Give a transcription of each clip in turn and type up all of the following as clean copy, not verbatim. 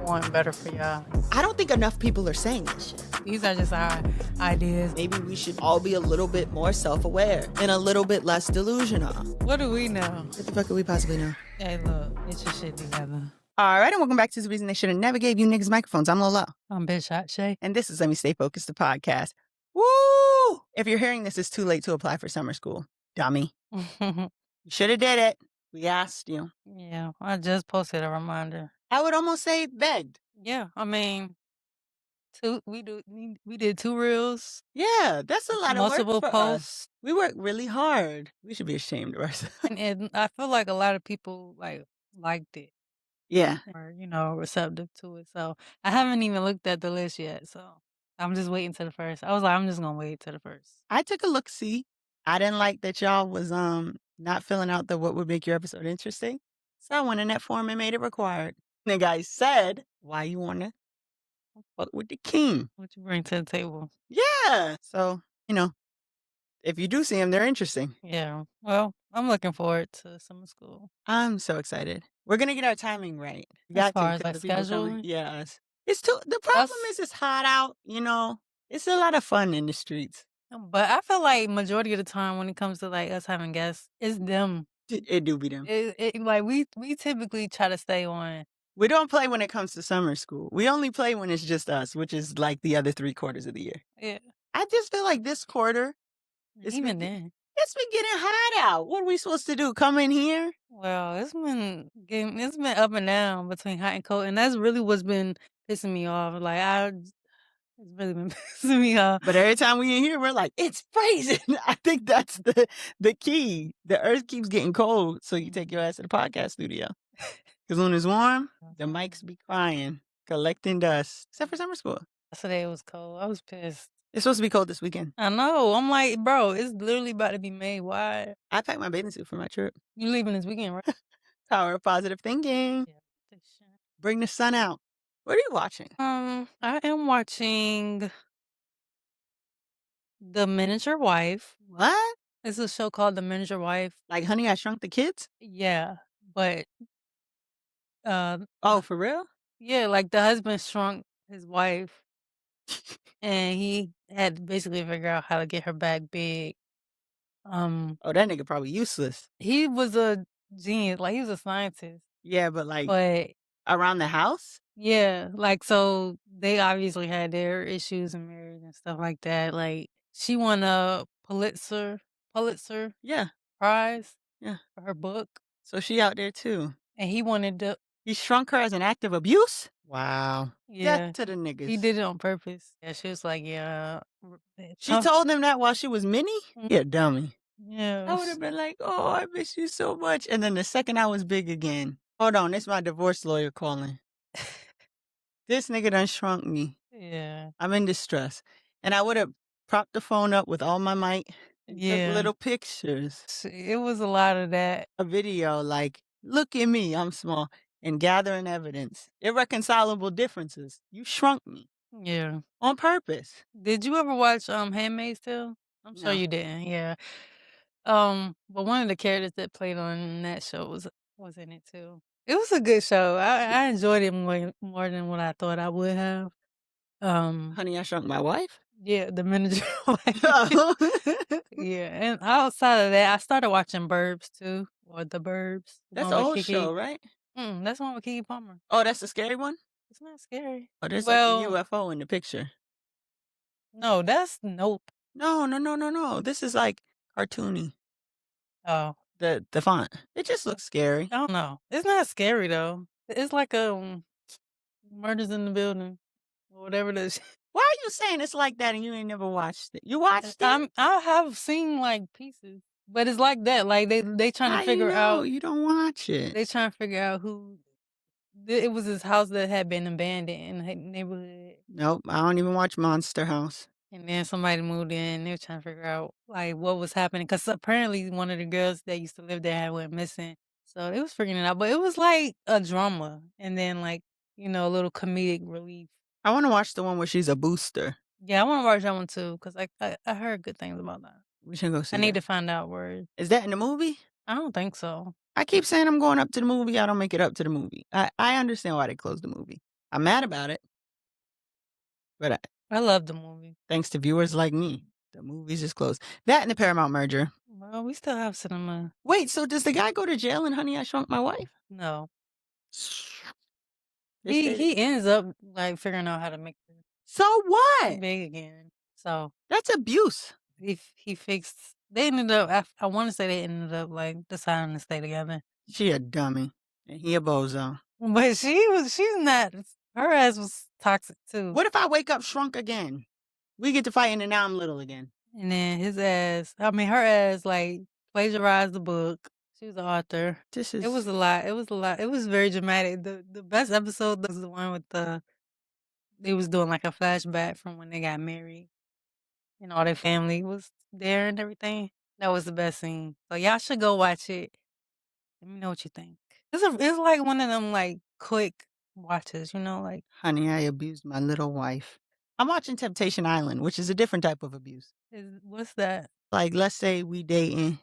want better for y'all. I don't think enough people are saying this shit. These are just our ideas. Maybe we should all be a little bit more self-aware and a little bit less delusional. What do we know? What the fuck could we possibly know? Hey, look, get your shit together. All right, and welcome back to The Reason They Should Have Never Gave You Niggas Microphones. I'm Lola. I'm bitch hot Shae. And this is Let Me Stay Focused, the podcast. Woo! If you're hearing this, it's too late to apply for summer school. Dummy. You should have did it. We asked you. Yeah, I just posted a reminder. I would almost say begged. Yeah, I mean, we did 2 reels. Yeah, that's a lot of multiple work for posts. us. We work really hard. We should be ashamed of ourselves. And I feel like a lot of people liked it. Yeah. Or, receptive to it. So I haven't even looked at the list yet. So I'm just waiting to the first. I was like, I'm just gonna wait to the first. I took a look, see. I didn't like that y'all was not filling out the what would make your episode interesting. So I went in that form and made it required. The guy said, why you wanna fuck with the king? What you bring to the table? Yeah. So, if you do see them, they're interesting. Yeah. Well, I'm looking forward to summer school. I'm so excited. We're gonna get our timing right. As far as like scheduling? Yes. The problem is it's hot out, It's a lot of fun in the streets. But I feel like majority of the time when it comes to like us having guests, it's them. It do be them. We typically try to stay on. We don't play when it comes to summer school. We only play when it's just us, which is like the other 3 quarters of the year. Yeah. I just feel like this quarter, Even then. it's been getting hot out. What are we supposed to do? Come in here? Well, it's been up and down between hot and cold, and that's really what's been pissing me off. It's really been pissing me off. But every time we in here, we're like, it's freezing. I think that's the key. The earth keeps getting cold, so you take your ass to the podcast studio. Because when it's warm, the mics be crying, collecting dust. Except for summer school. Yesterday it was cold. I was pissed. It's supposed to be cold this weekend. I know. I'm like, bro, it's literally about to be May. Why? I packed my bathing suit for my trip. You leaving this weekend, right? Power of positive thinking. Yeah. Bring the sun out. What are you watching? I am watching The Miniature Wife. What? It's a show called The Miniature Wife. Like Honey, I Shrunk the Kids? Yeah, but oh, for real? Yeah, like the husband shrunk his wife, and he had to basically figure out how to get her back big. Oh, that nigga probably useless. He was a genius, like he was a scientist. Yeah, but around the house? Yeah, so they obviously had their issues in marriage and stuff like that. Like she won a Pulitzer Yeah. Prize Yeah. for her book. So she out there too. And he wanted to. He shrunk her as an act of abuse? Wow. Yeah. Death to the niggas. He did it on purpose. Yeah, she was like, yeah. She told him that while she was mini? Yeah, dummy. Yeah. I would have been like, oh, I miss you so much. And then the second I was big again. Hold on, it's my divorce lawyer calling. This nigga done shrunk me. Yeah. I'm in distress. And I would have propped the phone up with all my might and took little pictures. It was a lot of that. A video like, look at me, I'm small. And gathering evidence. Irreconcilable differences. You shrunk me. Yeah. On purpose. Did you ever watch Handmaid's Tale? I'm sure you didn't, yeah. But one of the characters that played on that show was in it too. It was a good show. I enjoyed it more than what I thought I would have. Honey, I Shrunk My Wife? Yeah, The Miniature Wife. Yeah, and outside of that, I started watching Burbs too, or The Burbs. That's an old show, right? That's the one with Keke Palmer. Oh, that's the scary one? It's not scary. Oh, there's like a UFO in the picture. No, that's Nope. No. This is like cartoony. Oh. The font. It just looks scary. I don't know. It's not scary though. It's like Murders in the Building. Or whatever it is. Why are you saying it's like that and you ain't never watched it? You watched it? I have seen like pieces. But it's like that. Like they trying to figure out. You don't watch it. They trying to figure out who. It was his house that had been abandoned in the neighborhood. Nope, I don't even watch Monster House. And then somebody moved in. They were trying to figure out like what was happening because apparently one of the girls that used to live there had went missing. So they was figuring it out. But it was like a drama, and then like a little comedic relief. I want to watch the one where she's a booster. Yeah, I want to watch that one too because I heard good things about that. We should go see. I need to find out where. Is that in the movie? I don't think so. I keep saying I'm going up to the movie. I don't make it up to the movie. I understand why they closed the movie. I'm mad about it. But I love the movie. thanks to viewers like me, the movies is closed. That and the Paramount merger. Well, we still have cinema. Wait, so does the guy go to jail in Honey, I Shrunk My Wife? No. They stated. He ends up, like, figuring out how to make it So what? big again. So, That's abuse. he fixed they ended up I wanna say they ended up, like, deciding to stay together. She a dummy. And he a bozo. But she's not her ass was toxic too. What if I wake up shrunk again? We get to fighting and now I'm little again. And then her ass, like, plagiarized the book. She was the author. This It was is a lot. It was a lot. It was very dramatic. The best episode was the one with they was doing, like, a flashback from when they got married and all their family was there and everything. That was the best scene. So y'all should go watch it. Let me know what you think. It's like one of them, like, quick watches, like Honey, I abused my little wife. I'm watching Temptation Island, which is a different type of abuse. what's that? Like, let's say we dating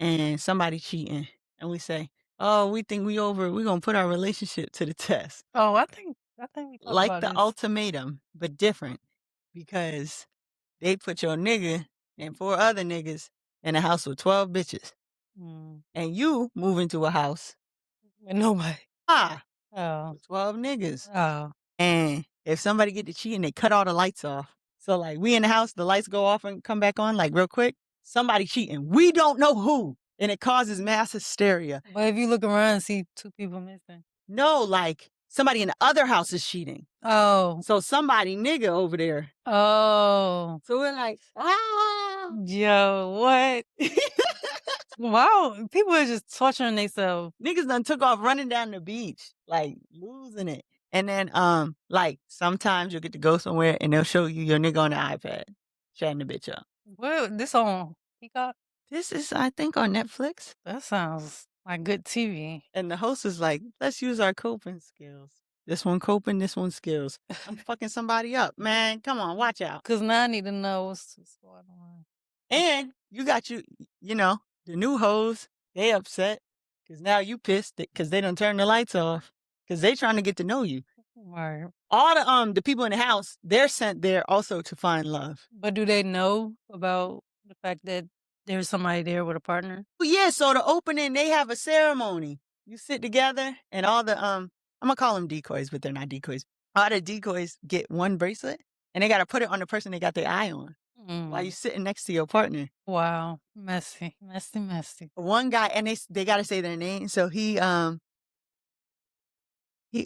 and somebody cheating, and we say, "Oh, we think we over. We're gonna put our relationship to the test." Oh, I think we talked Like about the this. ultimatum, but different because they put your nigga and 4 other niggas in a house with 12 bitches, Mm, and you move into a house and nobody. Oh. with 12 niggas. Oh. And if somebody get to cheating, they cut all the lights off. So like we in the house, the lights go off and come back on like real quick. Somebody cheating. We don't know who. And it causes mass hysteria. But if you look around and see 2 people missing. No, like somebody in the other house is cheating. Oh. So somebody nigga over there. Oh. So we're like, ah. Yo, what? Wow, people are just torturing themselves. Niggas done took off running down the beach, like losing it. And then like sometimes you'll get to go somewhere and they'll show you your nigga on the iPad, chatting the bitch up. What this on Peacock? This is, I think, on Netflix. That sounds like good TV. And the host is like, let's use our coping skills. This one coping, this one skills. I'm fucking somebody up, man. Come on, watch out. Cause now I need to know what's going on. And you got the new hoes, they upset because now you pissed because they done turned the lights off because they trying to get to know you. Right. All the people in the house, they're sent there also to find love. But do they know about the fact that there's somebody there with a partner? Well, yeah, so the opening, they have a ceremony. You sit together and all the I'm gonna call them decoys, but they're not decoys. All the decoys get one bracelet and they gotta put it on the person they got their eye on while you sitting next to your partner. Wow. Messy. One guy, and they gotta say their name. So he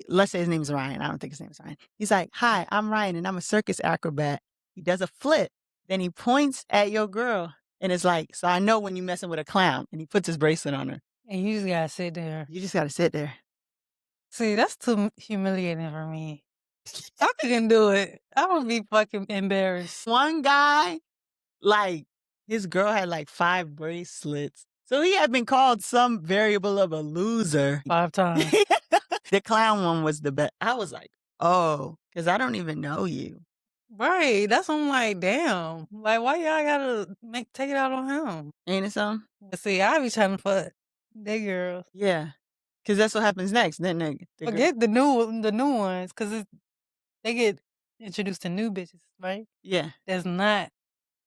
let's say his name is Ryan. I don't think his name is Ryan. He's like, "Hi, I'm Ryan and I'm a circus acrobat." He does a flip, then he points at your girl and it's like, "So I know when you messing with a clown," and he puts his bracelet on her. And you just gotta sit there. You just gotta sit there. See, that's too humiliating for me. I couldn't do it. I would be fucking embarrassed. One guy, like, his girl had like 5 bracelets. So he had been called some variable of a loser. 5 times. The clown one was the best. I was like, oh, because I don't even know you. Right. That's what I'm like, damn. Like, why y'all gotta take it out on him? Ain't it something? But see, I be trying to fuck they girls. Yeah. Because that's what happens next. Then Forget the new ones, because they get introduced to new bitches, right? Yeah. That's not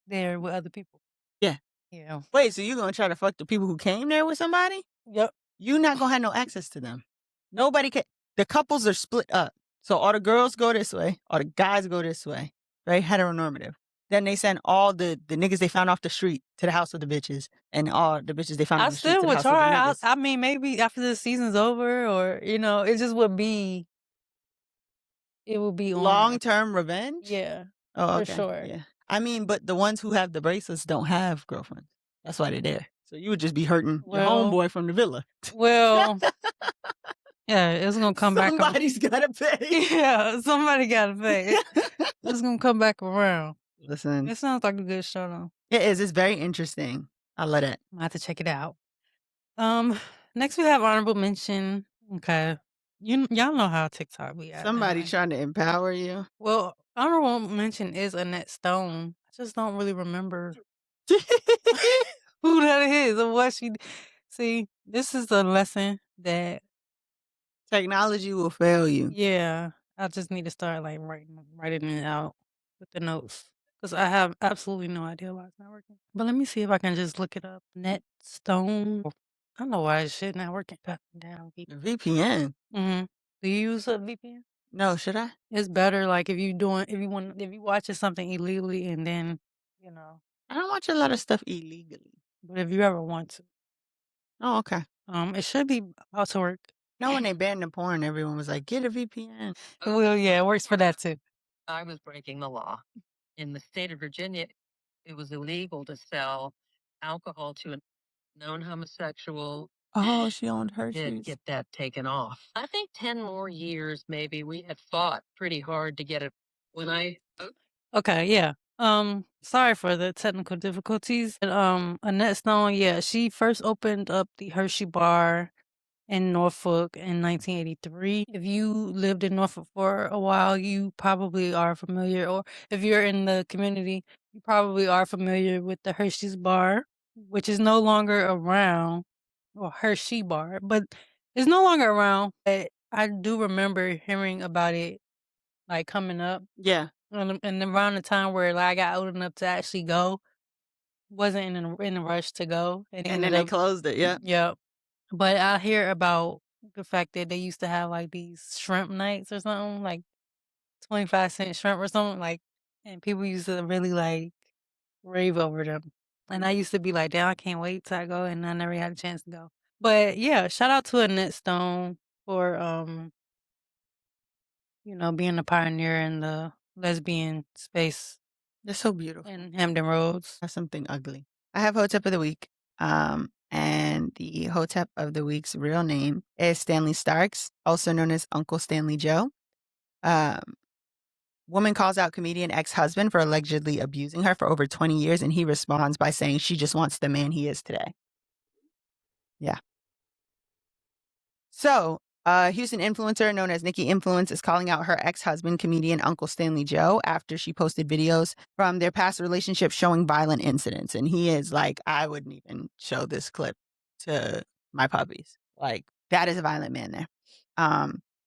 there with other people. Yeah. Yeah. Wait, so you're going to try to fuck the people who came there with somebody? Yep. You're not going to have no access to them. Nobody can. The couples are split up. So all the girls go this way, all the guys go this way. Very heteronormative. Then they send all the niggas they found off the street to the house with the bitches, and all the bitches they found I on the street to still the would house with the try. niggas. I mean, maybe after the season's over, or it just would be. It would be on Long-term revenge? Yeah. Oh, for okay. sure. Yeah. I mean, but the ones who have the bracelets don't have girlfriends. That's why they're there. So you would just be hurting your homeboy from the villa. Well, yeah, it's gonna come back. Somebody's gotta pay. Yeah, somebody gotta pay. It's gonna come back around. Listen, It sounds like a good show, though. it is. It's very interesting. I love it. I have to check it out. Next we have honorable mention. Okay, y'all know how TikTok we at. Somebody right? trying to empower you. Well, honorable mention is Annette Stone. I just don't really remember who that is or what she. See, this is a lesson that Technology will fail you. Yeah, I just need to start, like, writing it out with the notes because I have absolutely no idea why it's not working. But let me see if I can just look it up. Netstone. I don't know why this shit not working. God damn VPN? Mhm. Do you use a VPN? No, should I? It's better, like, if you watching something illegally and then, you know I don't watch a lot of stuff illegally. but if you ever want to, Oh, okay. it should be about to work. No, when they banned the porn, everyone was like, "Get a VPN." Well, yeah, it works for that too. I was breaking the law. In the state of Virginia, it was illegal to sell alcohol to a known homosexual. Oh, she owned Did Hershey's. get that taken off. I think 10 more years, maybe. We had fought pretty hard to get it. When I Okay, yeah. Sorry for the technical difficulties. And Annette Stone, yeah, she first opened up the Hershey bar in Norfolk in 1983. If you lived in Norfolk for a while, you probably are familiar, or if you're in the community, you probably are familiar with the Hershey's bar, which is no longer around, or Hershey bar, but it's no longer around. But I do remember hearing about it, like coming up. Yeah, And around the time where, like, I got old enough to actually go, wasn't in a rush to go, and and then ended they up closed it, yep. yep. But I hear about the fact that they used to have, like, these shrimp nights or something, like 25-cent shrimp or something, like, and people used to really, like, rave over them. And I used to be like, "Damn, I can't wait till I go," and I never had a chance to go. But, yeah, shout out to Annette Stone for, being a pioneer in the lesbian space They're so beautiful. in Hampton Roads. That's something ugly. I have Hotep of the Week, and the Hotep of the Week's real name is Stanley Starks, also known as Uncle Stanley Joe. Um, Woman calls out comedian ex-husband for allegedly abusing her for over 20 years, and he responds by saying she just wants the man he is today. Yeah. So, Houston influencer known as Nikki Influence is calling out her ex-husband, comedian Uncle Stanley Joe, after she posted videos from their past relationship showing violent incidents. And he is like, I wouldn't even show this clip to my puppies. Like, that is a violent man there.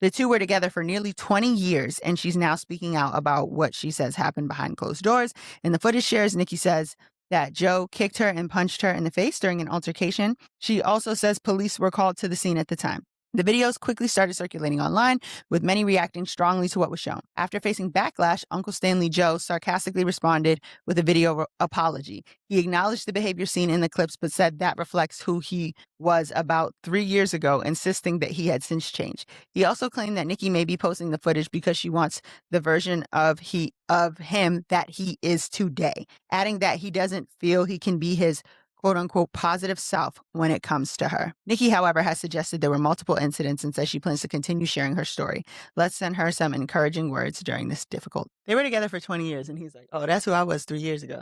The two were together for nearly 20 years, and she's now speaking out about what she says happened behind closed doors. In the footage shares, Nikki says that Joe kicked her and punched her in the face during an altercation. She also says police were called to the scene at the time. The videos quickly started circulating online, with many reacting strongly to what was shown. After facing backlash, Uncle Stanley Joe sarcastically responded with a video apology. He acknowledged the behavior seen in the clips, but said that reflects who he was about 3 years ago, insisting that he had since changed. He also claimed that Nikki may be posting the footage because she wants the version of him that he is today, adding that he doesn't feel he can be his quote unquote positive self when it comes to her. Nikki, however, has suggested there were multiple incidents and says she plans to continue sharing her story. Let's send her some encouraging words during this difficult. They were together for 20 years, and he's like, oh, that's who I was 3 years ago.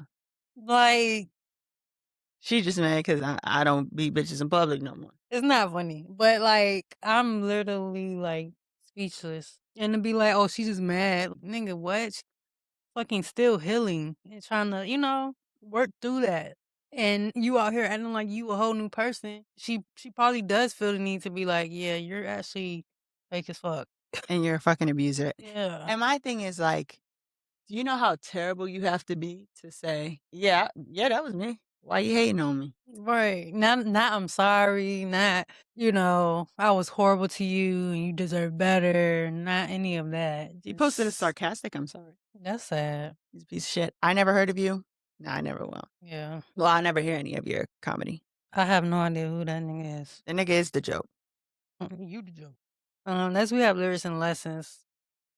Like, She just mad because I don't beat bitches in public no more. it's not funny, but, like, I'm literally, like, speechless. And to be like, "Oh, she's just mad." Nigga, what? She fucking still healing and trying to, work through that. And you out here acting like you a whole new person. She probably does feel the need to be like, "Yeah, you're actually fake as fuck." And you're a fucking abuser. Yeah. And my thing is like, do you know how terrible you have to be to say, yeah, that was me. Why you hating on me? Right. Not I'm sorry, not, I was horrible to you and you deserve better, not any of that. He posted a Just sarcastic, I'm sorry. that's sad. He's a piece of shit. I never heard of you. No, I never will. Yeah. Well, I'll never hear any of your comedy. I have no idea who that nigga is. The nigga is the joke. You the joke. Next we have lyrics and lessons,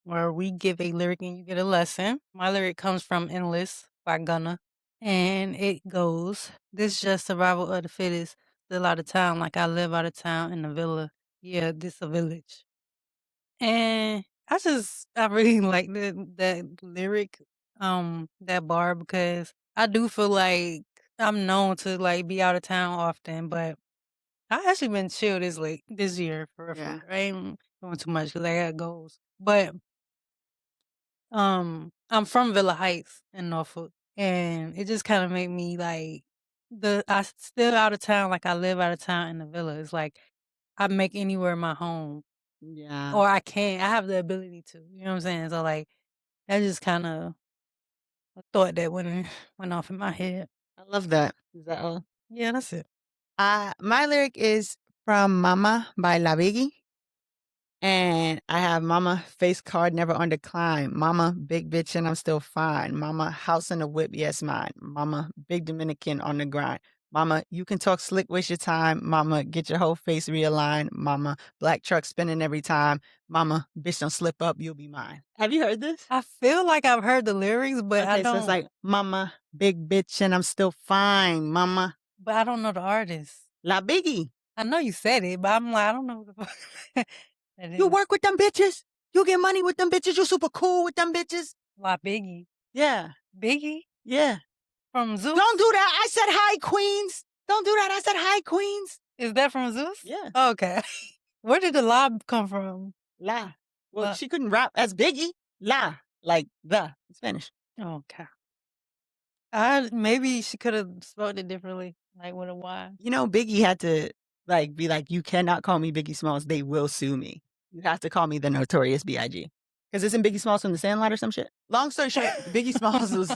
where we give a lyric and you get a lesson. My lyric comes from Endless by Gunna. And it goes, "This just survival of the fittest. Still out of town, like I live out of town in a villa. Yeah, this a village." And I really like that lyric, that bar, because I do feel like I'm known to, like, be out of town often, but I actually been chill this year for real, for Yeah. real. I ain't doing too much because I got goals. But I'm from Villa Heights in Norfolk, and it just kind of made me like still out of town, like I live out of town in the villa. It's like I make anywhere my home. Yeah. or I can. I have the ability to. You know what I'm saying? So like that just kind of a thought that went off in my head. I love that. Is that all? Yeah, that's it. My lyric is from Mama by La Biggie. And I have Mama face card never on decline. Mama big bitch and I'm still fine. Mama house in the whip, yes mine. Mama big Dominican on the grind. Mama, you can talk slick, waste your time. Mama, get your whole face realigned. Mama, black truck spinning every time. Mama, bitch don't slip up, you'll be mine. Have you heard this? I feel like I've heard the lyrics, but I Okay, so it's don't. like Mama big bitch and I'm still fine. Mama, But I don't know the artist. La Biggie. I know you said it, but I'm like, I don't know who the fuck that You is. work with them bitches. You get money with them bitches. You super cool with them bitches. La Biggie. Yeah. Biggie Yeah. from Zeus. Don't do that. I said hi, Queens. Don't do that. I said hi, Queens. Is that from Zeus? Yeah. Okay. Where did the lob come from? La. Well, La. she couldn't rap as Biggie. La. Like the in Spanish. Okay. Maybe she could have spelled it differently, like with a Y. You know, Biggie had to like be like, you cannot call me Biggie Smalls. They will sue me. You have to call me the Notorious B.I.G. Because isn't Biggie Smalls from the Sandlot or some shit? Long story short, Biggie Smalls was,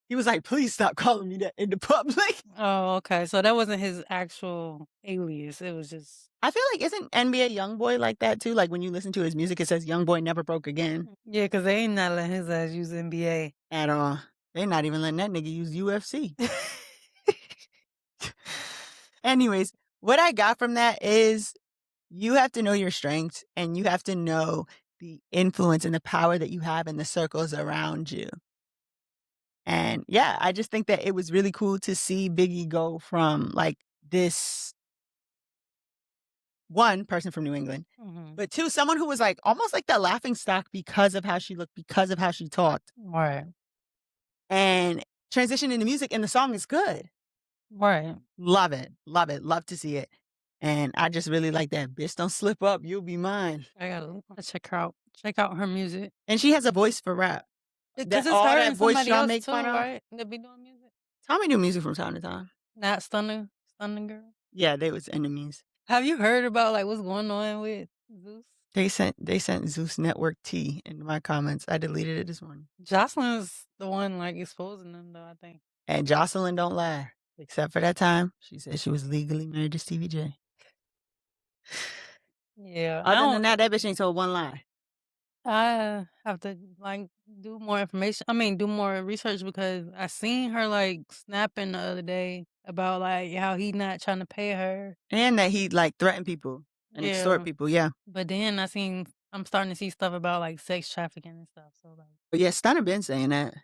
he was like, please stop calling me that in the public. Oh, okay. So that wasn't his actual alias. It was just. I feel like, isn't NBA Youngboy like that too? Like when you listen to his music, it says Youngboy never broke again. Yeah, because they ain't not letting his ass use NBA. At all. They're not even letting that nigga use UFC. Anyways, what I got from that is you have to know your strengths and you have to know the influence and the power that you have in the circles around you. And yeah, I just think that it was really cool to see Biggie go from like this one person from New England, but two, someone who was like almost like the laughing stock because of how she looked, because of how she talked. Right. And transition into music, and the song is good. Right. Love it. Love it. Love to see it. And I just really like that. Bitch, don't slip up. You'll be mine. I gotta check her out. Check out her music. And she has a voice for rap. Because it's all her that and voice somebody y'all else make too, fun of. right? They be doing music. Tommy do music from time to time. Not stunning girl. Yeah, they was enemies. Have you heard about like what's going on with Zeus? They sent Zeus Network T into my comments. I deleted it this morning. Jocelyn's the one like exposing them though, I think. And Jocelyn don't lie. Except for that time, she said she was legally married to Stevie J. Yeah. Other than that bitch ain't told one lie. I have to like do more information. I mean, do more research because I seen her like snapping the other day about like how he not trying to pay her. And that he like threaten people and extort people, yeah. But then I'm starting to see stuff about like sex trafficking and stuff. So like, but yeah, Stunner been saying that.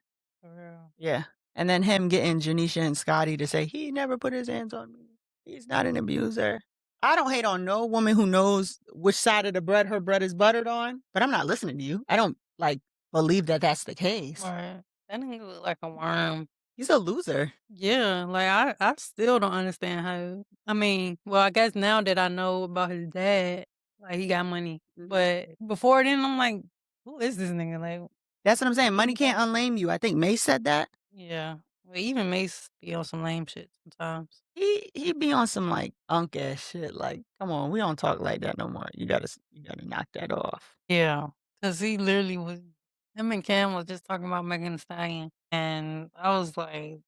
for real. Yeah. And then him getting Janisha and Scotty to say he never put his hands on me. He's not an abuser. I don't hate on no woman who knows which side of the bread her bread is buttered on, but I'm not listening to you. I don't like believe that that's the case. Right. That nigga look like a worm. He's a loser. Yeah, like I still don't understand how. I mean, well, I guess now that I know about his dad, like he got money, but before then, I'm like, who is this nigga? Like, that's what I'm saying. Money can't unlame you. I think Mace said that. Yeah, well, even Mace be on some lame shit sometimes. He be on some like unk ass shit. Like, come on, we don't talk like that no more. You gotta knock that off. Yeah, because he literally was. Him and Cam was just talking about Megan Thee Stallion, and I was like,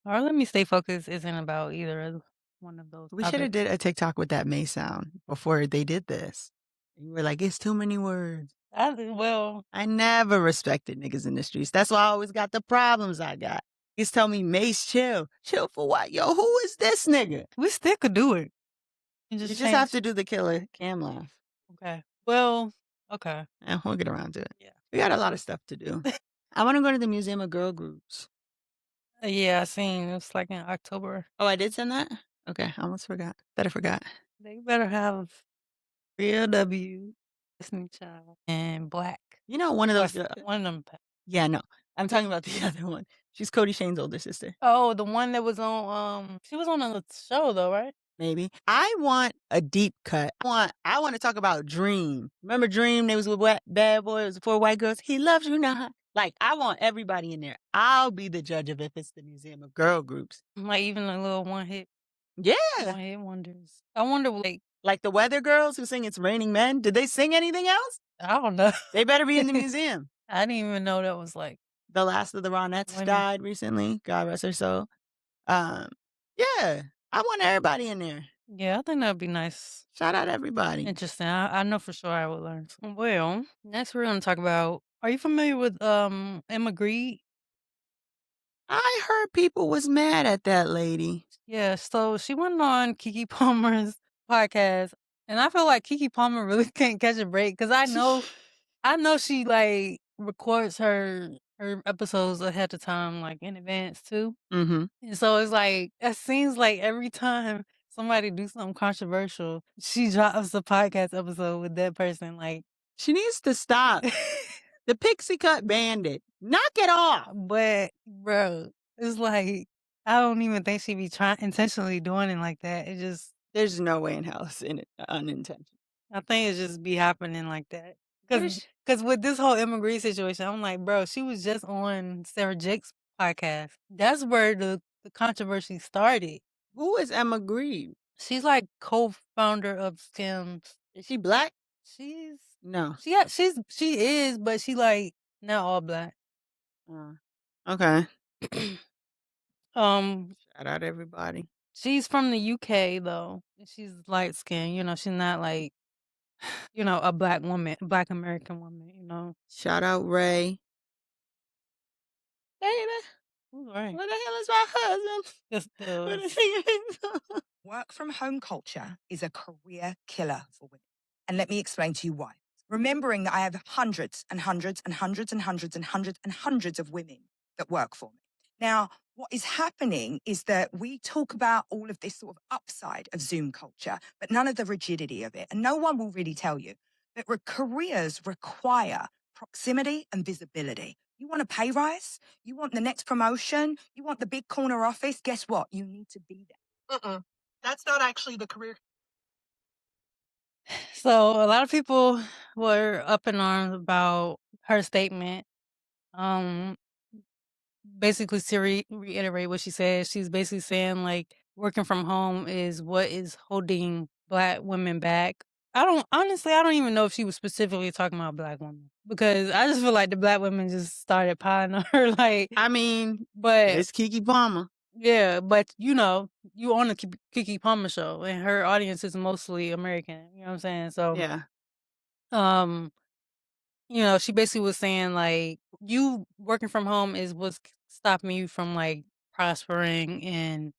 "All right, let me stay focused." Isn't about either of one of those. We should have did a TikTok with that May sound before they did this. And you were like, it's too many words. I never respected niggas in the streets. That's why I always got the problems I got. He's telling me, Mace, chill. Chill for what? Yo, who is this nigga? We still could do it. You just have to do the killer Cam laugh. Okay. Well, okay. And we'll get around to it. Yeah. We got a lot of stuff to do. I want to go to the Museum of Girl Groups. Yeah, I seen it was like in October. Oh, I did send that? Okay, I almost forgot. Better forgot. They better have Real W, Destiny Child, and Black. You know, one of those. One of them. Yeah, no. I'm talking about the other one. She's Cody Shane's older sister. Oh, the one that was on. She was on a show though, right? Maybe. I want a deep cut. I want to talk about Dream. Remember Dream? They was with Bad Boy. It was 4 white girls. He loves you now. Like, I want everybody in there. I'll be the judge of if it's the Museum of Girl Groups. Like even a little one hit. Yeah. One hit wonders. I wonder like Like the Weather Girls who sing It's Raining Men. Did they sing anything else? I don't know. They better be in the museum. I didn't even know that was like The last of the Ronettes when. died recently. God rest her soul. Yeah, I want everybody in there. Yeah, I think that'd be nice. Shout out everybody. Interesting. I know for sure I would learn. Well, next we're gonna talk about. Are you familiar with Emma Grede? I heard people was mad at that lady. Yeah, so she went on Kiki Palmer's podcast, and I feel like Kiki Palmer really can't catch a break because I know she like records her episodes ahead of time, like in advance too. Mm-hmm. And so it's like it seems like every time somebody do something controversial, she drops a podcast episode with that person. Like She needs to stop. The Pixie Cut Bandit. Knock it off. but bro, it's like I don't even think she be trying intentionally doing it like that. It just There's no way in hell it's unintentional. I think it just be happening like that. What is Cause with this whole Emma Grede situation, I'm like, bro, she was just on Sarah Jake's podcast. That's where the controversy started. Who is Emma Grede? She's like co-founder of Skims. Is she black? She's No. she is, but she like not all black. Okay. Um, Shout out everybody. she's from the UK though. She's light skinned, she's not like a black woman, black American woman. Shout out Ray. Baby, Who's right? what the hell is my husband? Just What is he? Work from home culture is a career killer for women. And let me explain to you why. Remembering that I have hundreds and hundreds and hundreds and hundreds and hundreds and hundreds of women that work for me. Now, what is happening is that we talk about all of this sort of upside of Zoom culture, but none of the rigidity of it. And no one will really tell you that careers require proximity and visibility. You want a pay rise? You want the next promotion? You want the big corner office? Guess what? You need to be there. That's not actually the career. So a lot of people were up in arms about her statement. Basically to reiterate what she said, she's basically saying like working from home is what is holding black women back. I don't even know if she was specifically talking about black women because I just feel like the black women just started piling on her. Like, I mean, but it's Kiki Palmer. yeah, but you on the Kiki Palmer show and her audience is mostly American. You know what I'm saying? So Yeah. She basically was saying like you working from home is what's stopping you from like prospering and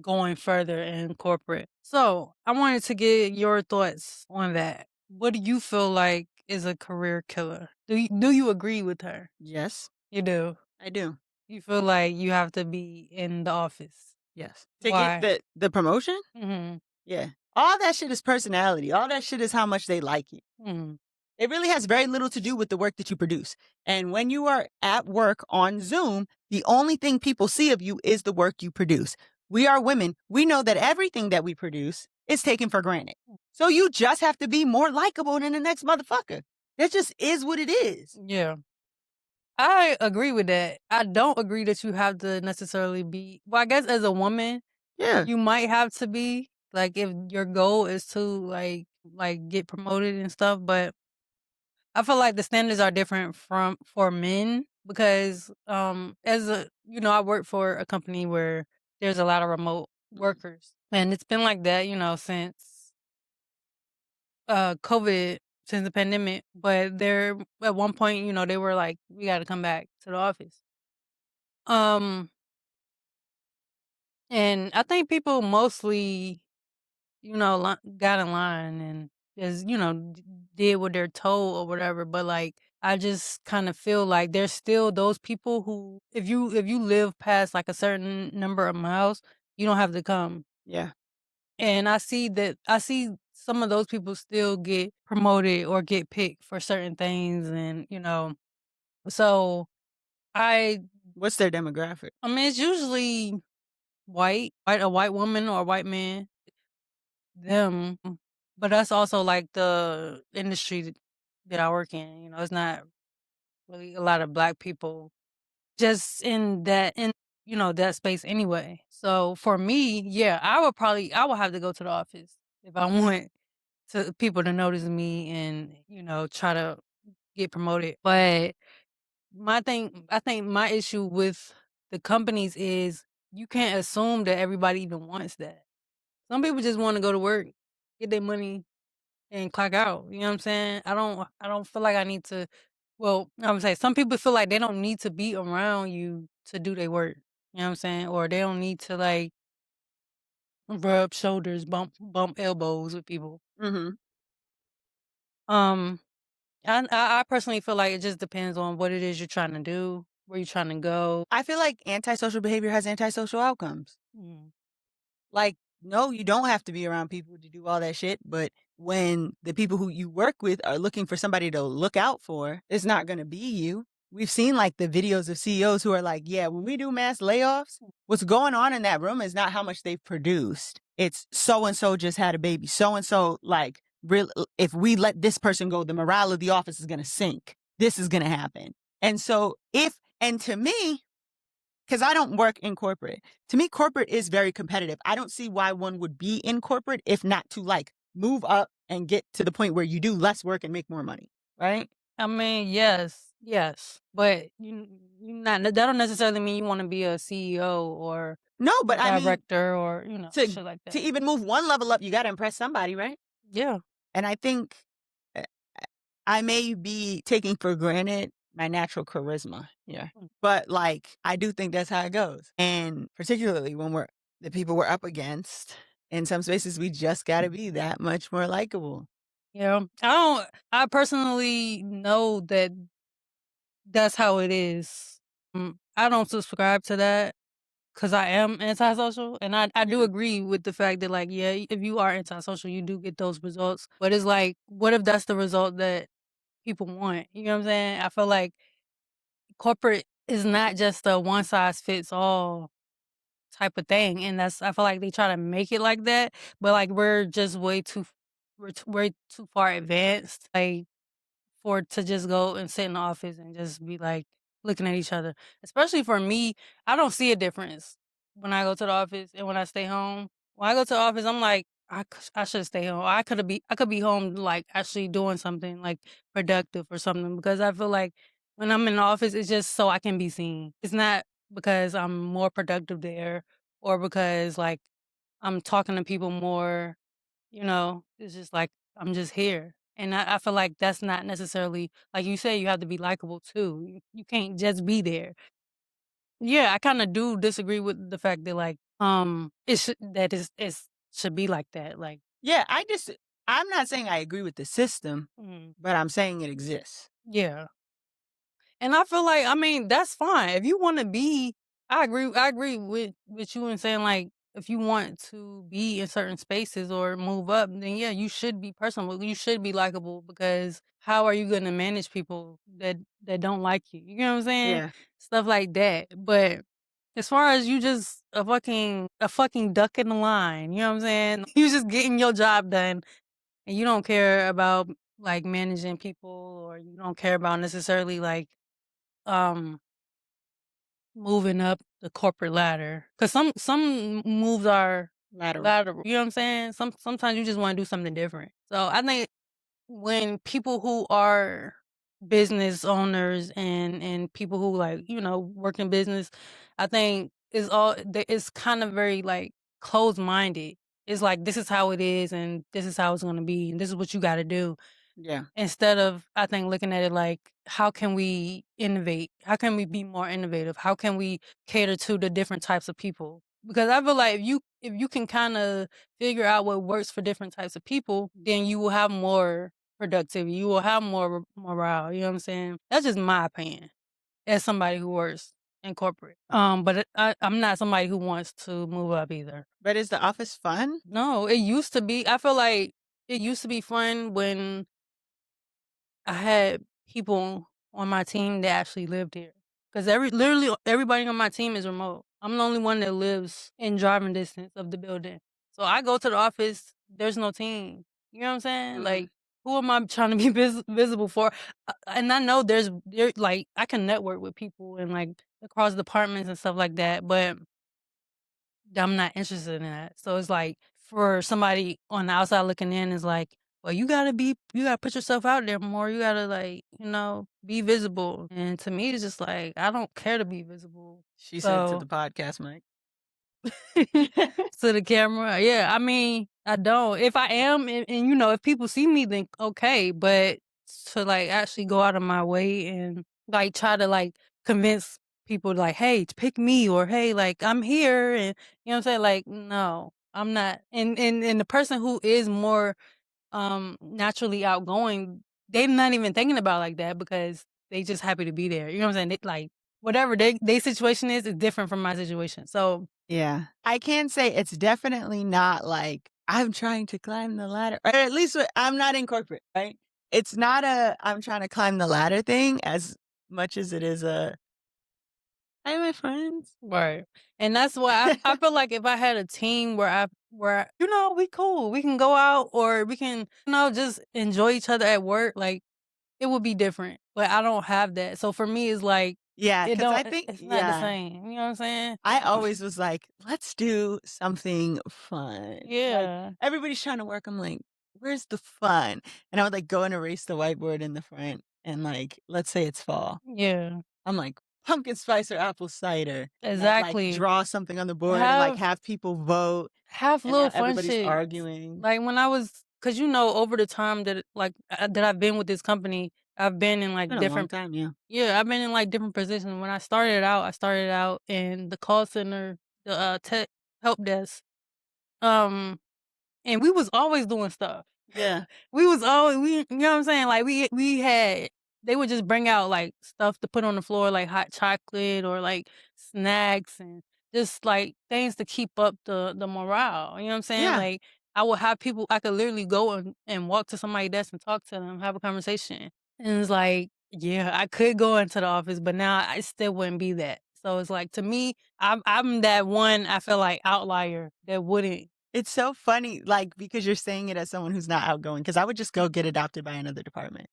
going further in corporate. So I wanted to get your thoughts on that. What do you feel like is a career killer? Do you agree with her? Yes, You do. I do. You feel like you have to be in the office. Yes. To Why? get the promotion? Mm-hmm. Yeah. All that shit is personality. All that shit is how much they like you. Mm-hmm. It really has very little to do with the work that you produce. And when you are at work on Zoom, the only thing people see of you is the work you produce. We are women. We know that everything that we produce is taken for granted. So you just have to be more likable than the next motherfucker. That just is what it is. Yeah. I agree with that. I don't agree that you have to necessarily be. Well, I guess as a woman, Yeah. you might have to be like if your goal is to like get promoted and stuff. But I feel like the standards are different for men because as I work for a company where there's a lot of remote workers, and it's been like that since COVID, since the pandemic. But there at one point they were like, we got to come back to the office. And I think people mostly got in line and just did what they're told or whatever. But like I just kind of feel like there's still those people who if you live past like a certain number of miles, you don't have to come. Yeah. And I see some of those people still get promoted or get picked for certain things, and so What's their demographic? I mean it's usually a white woman or a white man. Them, but that's also like the industry that I work in. It's not really a lot of black people just in that space anyway. So for me, yeah, I would have to go to the office. if I want to people to notice me and, try to get promoted. But I think my issue with the companies is you can't assume that everybody even wants that. Some people just want to go to work, get their money, and clock out. You know what I'm saying? I don't feel like I need to. Well, I would say some people feel like they don't need to be around you to do their work. You know what I'm saying? Or they don't need to like rub shoulders, bump elbows with people. Mm-hmm. Um, I personally feel like it just depends on what it is you're trying to do, where you're trying to go. I feel like antisocial behavior has antisocial outcomes. Mm. Like, no, you don't have to be around people to do all that shit. But when the people who you work with are looking for somebody to look out for, it's not going to be you. We've seen like the videos of CEOs who are like, yeah, when we do mass layoffs, what's going on in that room is not how much they've produced. It's so and so just had a baby. So and so, like, real. If we let this person go, the morale of the office is going to sink. This is going to happen. And so, and to me, because I don't work in corporate. To me, corporate is very competitive. I don't see why one would be in corporate if not to like move up and get to the point where you do less work and make more money, right? I mean, yes, but that don't necessarily mean you want to be a CEO or No, but I mean, director or shit like to that. even move one level up, you got to impress somebody, right? Yeah. And I think I may be taking for granted my natural charisma. Yeah. But like, I do think that's how it goes. And particularly when the people we're up against, in some spaces, we just got to be that much more likable. Yeah. I personally know that that's how it is. I don't subscribe to that because I am antisocial. And I do agree with the fact that, like, yeah, if you are antisocial, you do get those results. But it's like, what if that's the result that people want? You know what I'm saying? I feel like corporate is not just a one size fits all type of thing, and I feel like they try to make it like that, but like we're just way too far advanced, like for to just go and sit in the office and just be like looking at each other. Especially for me, I don't see a difference when I go to the office and when I stay home. When I go to the office, I'm like, I should stay home. I could be home like actually doing something like productive or something because I feel like when I'm in the office, it's just so I can be seen. It's not because I'm more productive there or because like I'm talking to people more, it's just like I'm just here. And I feel like that's not necessarily like you say you have to be likable too. You can't just be there. Yeah, I kind of do disagree with the fact that like it should be like that. Like Yeah, I'm not saying I agree with the system, mm, but I'm saying it exists. yeah. And I feel like, I mean, that's fine. If you want to be, I agree with you in saying like, if you want to be in certain spaces or move up, then yeah, you should be personable. You should be likable because how are you going to manage people that don't like you? You know what I'm saying? Yeah. Stuff like that. But as far as you just a fucking duck in the line, you know what I'm saying? You just getting your job done and you don't care about like managing people or you don't care about necessarily like um moving up the corporate ladder because some moves are lateral, you know what I'm saying? Sometimes you just want to do something different. So I think when people who are business owners and people who like work in business, I think it's kind of very like closed minded. It's like this is how it is and this is how it's going to be and this is what you got to do. Yeah. Instead of, I think, looking at it like, how can we innovate? How can we be more innovative? How can we cater to the different types of people? Because I feel like if you can kind of figure out what works for different types of people, then you will have more productivity. You will have more morale. You know what I'm saying? That's just my opinion as somebody who works in corporate. But I'm not somebody who wants to move up either. But is the office fun? No, it used to be. I feel like it used to be fun when I had people on my team that actually lived here. Because literally everybody on my team is remote. I'm the only one that lives in driving distance of the building. So I go to the office, there's no team. You know what I'm saying? Like, who am I trying to be visible for? And I know there like I can network with people and like across departments and stuff like that, but I'm not interested in that. So it's like for somebody on the outside looking in is like, well, you gotta put yourself out there more. You gotta like, be visible. And to me, it's just like, I don't care to be visible. She said to the So podcast mic. to the camera, yeah. I mean, I don't. If I am, and if people see me, then okay. But to like actually go out of my way and like try to like convince people like, hey, pick me, or hey, like I'm here, and you know what I'm saying? Like, no, I'm not. And the person who is more naturally outgoing, they're not even thinking about like that because they just happy to be there. You know what I'm saying? They, like whatever they situation is different from my situation. So yeah, I can say it's definitely not like I'm trying to climb the ladder, or at least I'm not in corporate, right? It's not a I'm trying to climb the ladder thing as much as it is a hi, my friends. right. And that's why I feel like if I had a team where we cool. We can go out or we can, just enjoy each other at work, like it would be different. But I don't have that. So for me it's like Yeah, it because I don't think, it's not the yeah, same. You know what I'm saying? I always was like, let's do something fun. Like, Yeah. everybody's trying to work. I'm like, where's the fun? And I would like go and erase the whiteboard in the front. And like, let's say it's fall. Yeah. I'm like, pumpkin spice or apple cider. And I'd, like Exactly. draw something on the board and like have people vote. Have And little now fun everybody's shit. arguing. Like when I was, cause over the time that that I've been with this company, I've been in like Been a long different time, yeah. Yeah, I've been in like different positions. When I started out in the call center, the tech help desk. And we was always doing stuff. Yeah. We was always you know what I'm saying? Like we had they would just bring out like stuff to put on the floor, like hot chocolate or like snacks and just like things to keep up the morale. You know what I'm saying? Yeah. Like I would have people I could literally go and walk to somebody's desk and talk to them, have a conversation. And it's like, yeah, I could go into the office, but now I still wouldn't be that. So it's like to me, I'm that one I feel like outlier that wouldn't. It's so funny, like, because you're saying it as someone who's not outgoing, because I would just go get adopted by another department.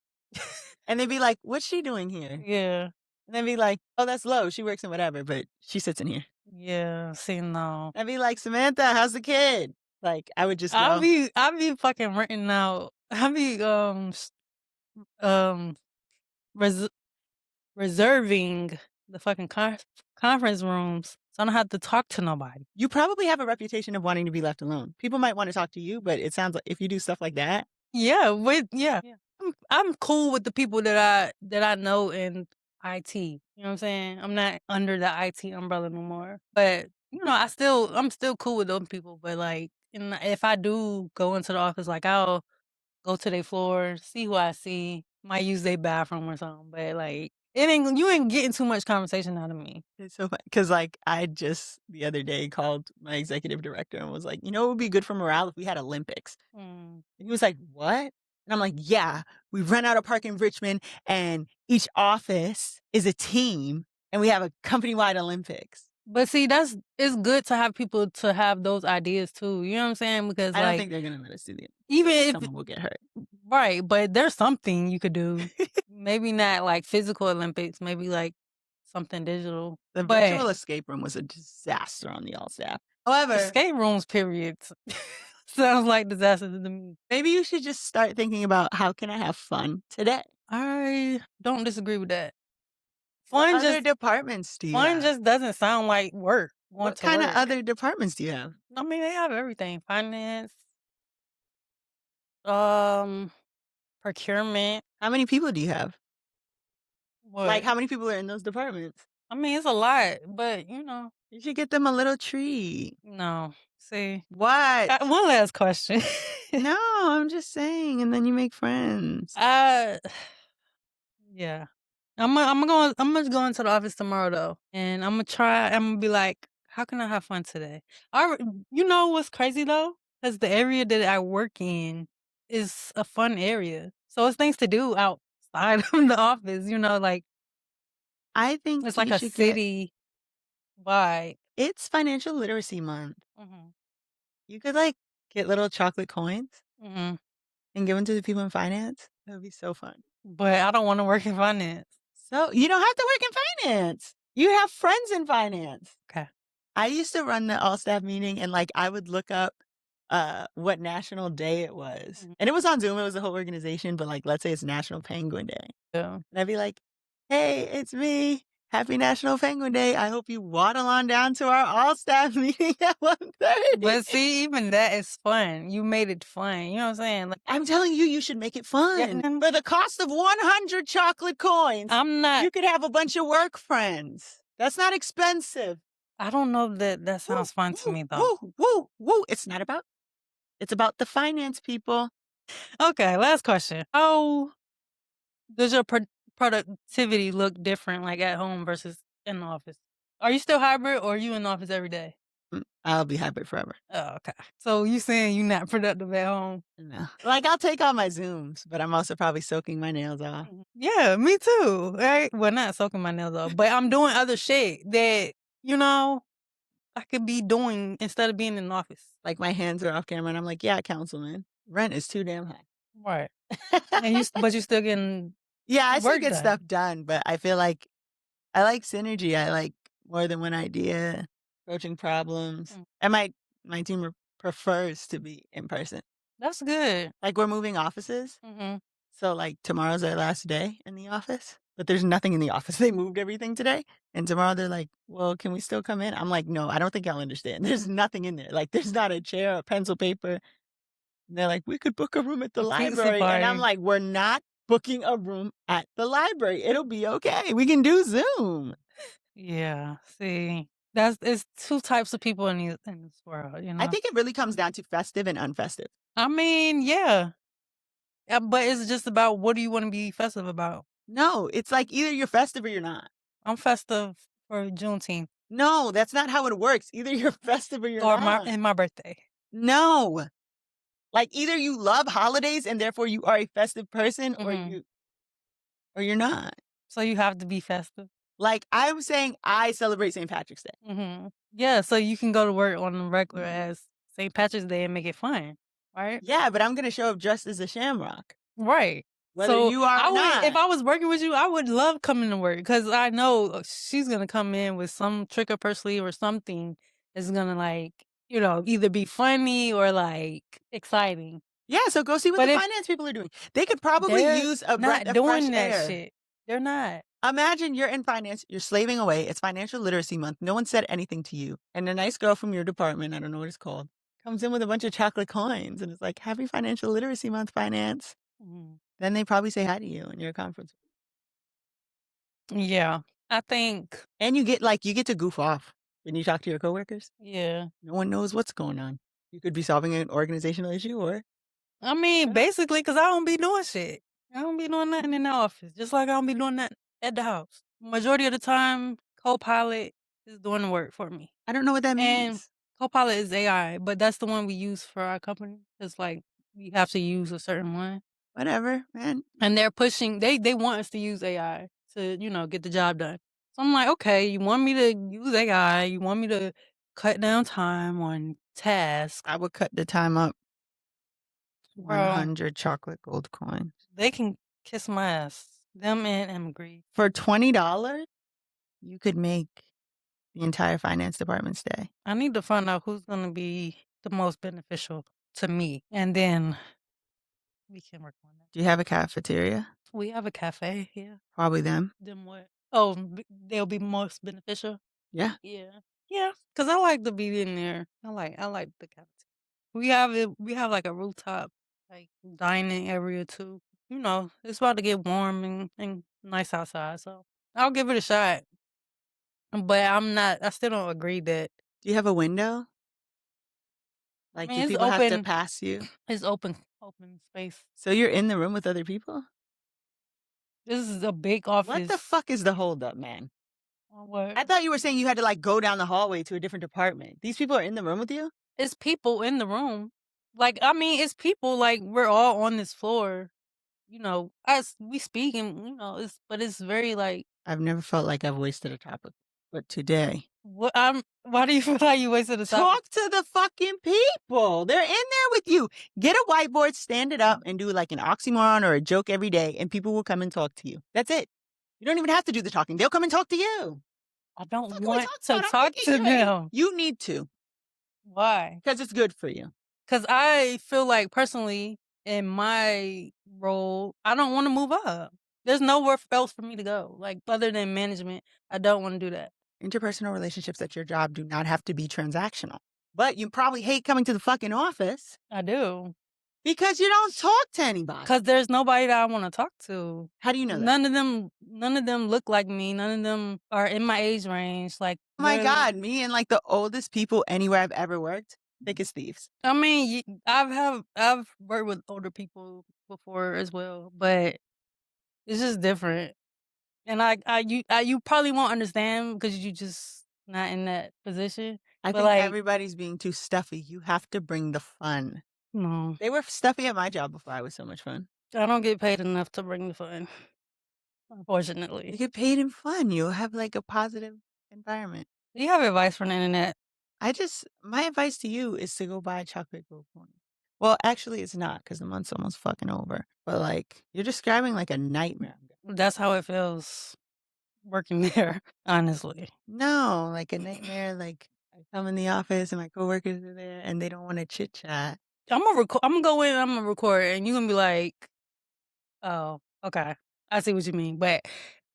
And they'd be like, what's she doing here? Yeah. And they'd be like, oh, that's Lo. She works in whatever, but she sits in here. Yeah. See, no. I'd be like, Samantha, how's the kid? Like, I would just I'll go. be fucking renting out. I'll be um res- reserving the fucking conference rooms so I don't have to talk to nobody. You probably have a reputation of wanting to be left alone. People might want to talk to you, but it sounds like if you do stuff like that. Yeah, yeah. I'm cool with the people that I know in IT. You know what I'm saying? I'm not under the IT umbrella no more. But I'm still cool with those people. But like, if I do go into the office, like I'll go to their floor, see who I see, might use their bathroom or something. But like, you ain't getting too much conversation out of me. It's so funny because, like, I just the other day called my executive director and was like, it would be good for morale if we had Olympics. And he was like, what? And I'm like, yeah, we rent out a park in Richmond and each office is a team and we have a company-wide Olympics. But see, it's good to have people to have those ideas too. You know what I'm saying? Because I don't like, think they're gonna let us do that. even if Someone will get hurt. right, but there's something you could do. Maybe not like physical Olympics, maybe like something digital. The But virtual escape room was a disaster on the all staff. However, escape rooms, period, sounds like disaster to me. maybe you should just start thinking about how can I have fun today? I don't disagree with that. What other departments do you Fun have? just doesn't sound like work. What kind of other departments do you have? I mean, they have everything: finance, procurement. How many people do you have? What? Like, how many people are in those departments? I mean, it's a lot, but You should get them a little treat. no. See, What? one last question. No, I'm just saying, and then you make friends. Yeah. I'm gonna go into the office tomorrow though, and I'm gonna be like, how can I have fun today? You know what's crazy though? Because the area that I work in is a fun area, so it's things to do outside of the office. Like I think it's like you a should get. city vibe. It's financial literacy month. Mm-hmm. You could like get little chocolate coins Mm-hmm. and give them to the people in finance. That would be so fun. But I don't want to work in finance. So you don't have to work in finance. You have friends in finance. Okay. I used to run the all staff meeting and like I would look up what national day it was. Mhm. And it was on Zoom, it was the whole organization, but like let's say it's National Penguin Day. Yeah. And I'd be like, "Hey, it's me. Happy National Penguin Day. I hope you waddle on down to our all-staff meeting at 1:30." But see, even that is fun. You made it fun. You know what I'm saying? Like, I'm telling you, you should make it fun. Yeah. For the cost of 100 chocolate coins, I'm not. you could have a bunch of work friends. That's not expensive. I don't know that that sounds fun to me though. Woo. It's not about. It's about the finance people. Okay, last question. How does your productivity look different, like at home versus in the office? Are you still hybrid, or are you in the office every day? I'll be hybrid forever. Oh, okay. So you saying you not productive at home? No. Like, I'll take all my Zooms, but I'm also probably soaking my nails off. Yeah, me too. Right? Well, not soaking my nails off, but I'm doing other shit that, you know, I could be doing instead of being in the office. Like, my hands are off camera, and I'm like, "Yeah, councilman, rent is too damn high." Right. And but you still getting Yeah, I still work get done. stuff done, but I feel like I like synergy. I like more than one idea, approaching problems. And my team prefers to be in person. That's good. Like, we're moving offices. Mm-hmm. So, like, tomorrow's our last day in the office, but there's nothing in the office. They moved everything today. And tomorrow they're like, "Well, can we still come in?" I'm like, "No, I don't think y'all understand. There's nothing in there. Like, there's not a chair, a pencil, paper." And they're like, "We could book a room at the A pizza library." And I'm party. like, "We're not booking a room at the library. It'll be okay. We can do Zoom." Yeah. See, it's two types of people in this world, you know. I think it really comes down to festive and unfestive. I mean, yeah. But it's just about what do you want to be festive about? No, it's like either you're festive or you're not. I'm festive for Juneteenth No, that's not how it works. Either you're festive or you're or not. my birthday. No. Like, either you love holidays and therefore you are a festive person, Mhm. or you're not. So you have to be festive. Like, I'm saying I celebrate St. Patrick's Day. Mm-hmm. Yeah, so you can go to work on the regular as St. Patrick's Day and make it fun, right? Yeah, but I'm gonna show up dressed as a shamrock. Right. Whether So you are or not. if I was working with you, I would love coming to work because I know she's gonna come in with some trick up her sleeve or something that's gonna like, either be funny or like exciting. Yeah, so go see what But the if finance people are doing. They could probably they're use a breath not of doing fresh that air. shit, they're not. Imagine you're in finance, you're slaving away. It's Financial Literacy Month. No one said anything to you. And a nice girl from your department, I don't know what it's called, comes in with a bunch of chocolate coins and it's like, "Happy Financial Literacy Month, finance." Mhm. Then they probably say hi to you in your conference. Yeah, I think. And you get to goof off when you talk to your coworkers. Yeah, No one knows what's going on. You could be solving an organizational issue or I mean, basically, because I don't be doing shit. I don't be doing nothing in the office, just like I don't be doing nothing at the house. Majority of the time, Copilot is doing the work for me. I don't know what that And means. Copilot is AI, but that's the one we use for our company. It's like we have to use a certain one. Whatever, man. And they're pushing, they want us to use AI to, get the job done. So I'm like, okay, you want me to use AI, you want me to cut down time on tasks. I would cut the time up. Bro, 100 chocolate gold coins. they can kiss my ass. Them and Emma Grede. For $20, you could make the entire finance department's day. I need to find out who's going to be the most beneficial to me. And then we can work on that. Do you have a cafeteria? We have a cafe here. Probably them. Then what? Oh, they'll be most beneficial? Yeah. Yeah. Yeah, because I like to be in there. I like the cafeteria. We have like a rooftop, like dining area too. It's about to get warm and nice outside, so I'll give it a shot. But I still don't agree that. Do you have a window? Like, I mean, do it's people have to open. pass you? It's open space. So you're in the room with other people? This is a big office. What the fuck is the holdup, man? What? I thought you were saying you had to, like, go down the hallway to a different department. These people are in the room with you? It's people in the room. Like, I mean, it's people, like, we're all on this floor. As we speak and, but it's very, like. I've never felt like I've wasted a topic. But today. Why do you feel like you wasted the time? Talk to the fucking people. They're in there with you. Get a whiteboard, stand it up, and do like an oxymoron or a joke every day, and people will come and talk to you. That's it. You don't even have to do the talking. They'll come and talk to you. I don't What the fuck want are we to talking about? talk to them. You need to. Why? Because it's good for you. Because I feel like personally in my role, I don't want to move up. There's nowhere else for me to go. Like other than management, I don't want to do that. Interpersonal relationships at your job do not have to be transactional. But you probably hate coming to the fucking office I do. because you don't talk to anybody. Because there's nobody that I want to talk to. How do you know that? None of them look like me. None of them are in my age range. Like, Oh my God, me and like the oldest people anywhere I've ever worked, thick as thieves. I mean, I've worked with older people before as well, but it's just different. And you probably won't understand because you just not in that position. I But think like, everybody's being too stuffy. You have to bring the fun. no, They were stuffy at my job before I was so much fun. I don't get paid enough to bring the fun, You unfortunately. get paid in fun. You'll have like a positive environment. Do you have advice from the internet? My advice to you is to go buy chocolate gold coin. Well, actually, it's not because the month's almost fucking over. But like, you're describing like a nightmare. That's how it feels working there, honestly. No, like a nightmare. Like, I come in the office and my coworkers are there and they don't want to chit chat. I'm gonna go in. I'm gonna record, and you're gonna be like, "Oh, okay, I see what you mean." But